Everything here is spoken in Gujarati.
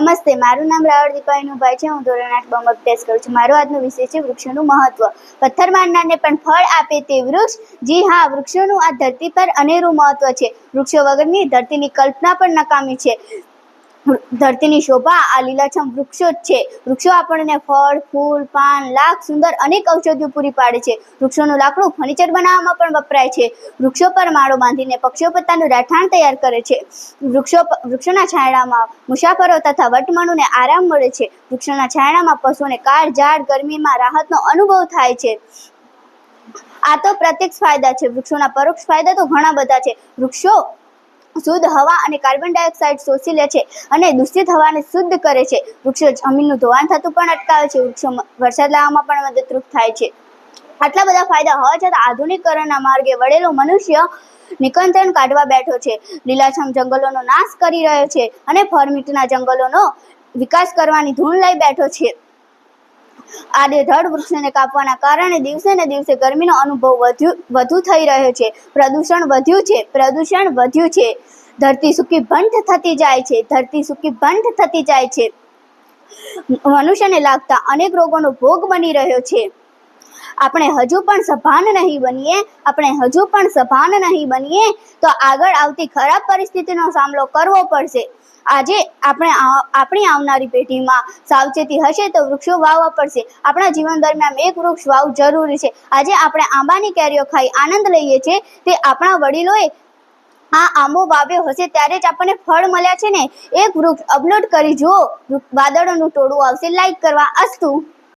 નમસ્તે, મારું નામ રાવળ દીપાઈનુભાઈ છે. હું ધોરણ 8 માં અભ્યાસ કરું છું. મારો આજનો વિષય છે વૃક્ષોનું મહત્વ. પથ્થર મારનારને પણ ફળ આપે તે વૃક્ષ. જી હા, વૃક્ષોનું આ ધરતી પર અનેરું મહત્વ છે. વૃક્ષો વગરની ધરતીની કલ્પના પણ નકામી છે. ધરતીની શોભા આ લીલાછમ વૃક્ષો જ છે. વૃક્ષો આપણને ફળ, ફૂલ, પાન, લાખ, સુંદર અનેક ઔષધિઓ પૂરી પાડે છે. વૃક્ષોનું લાકડું ફર્નિચર બનાવવામાં પણ વપરાય છે. વૃક્ષો પર માળો બાંધીને પક્ષીઓ પોતાનું રહેઠાણ તૈયાર કરે છે. વૃક્ષોના છાંયડામાં મુસાફરો તથા વટમણુને આરામ મળે છે. વૃક્ષોના છાંયડામાં પશુઓને કાળઝાળ ગરમીમાં રાહતનો અનુભવ થાય છે. આ તો પ્રત્યક્ષ ફાયદા છે. વૃક્ષોના પરોક્ષ ફાયદા તો ઘણા બધા છે. વૃક્ષો શુદ્ધ હવા અને કાર્બન ડાયોક્સાઇડ શોષી લે છે અને દૂષિત હવાને શુદ્ધ કરે છે. વૃક્ષો જમીનનું ધોવાણ થતું પણ અટકાવે છે. વૃક્ષો વરસાદ લાવવામાં પણ મદદરૂપ થાય છે. આટલા બધા ફાયદા હોવા છતાં આધુનિકીકરણના માર્ગે વળેલો મનુષ્ય નિકંદન કાઢવા બેઠો છે. લીલાછમ જંગલોનો નાશ કરી રહ્યો છે અને ફરમીટના જંગલોનો વિકાસ કરવાની ધૂન લઈ બેઠો છે. આડેધડ વૃક્ષોને કાપવાના કારણે દિવસે ને દિવસે ગરમીનો અનુભવ વધુ થઈ રહ્યો છે. પ્રદૂષણ વધ્યું છે. ધરતી સૂકી ભંઠ થતી જાય છે. મનુષ્યને લાગતા અનેક રોગોનો ભોગ બની રહ્યો છે. આપણે હજુ પણ સભાન નહીં બનીએ તો આગળ આવતી ખરાબ પરિસ્થિતિનો સામનો કરવો પડશે. આજે આપણી આવનારી પેઢીમાં સાવચેતી હશે તો વૃક્ષો વાવવા પડશે. આપણા જીવન દરમિયાન એક વૃક્ષ વાવવું જરૂરી છે. આજે આપણે આંબાની કેરીઓ ખાઈ આનંદ લઈએ છીએ તે આપણા વડીલોએ આ આંબો વાવ્યો હશે ત્યારે જ આપણને ફળ મળ્યા છે ને. એક વૃક્ષ અપલોડ કરી જુઓ, વાદળોનું ટોળું આવશે લાઈક કરવા. અસ્તુ.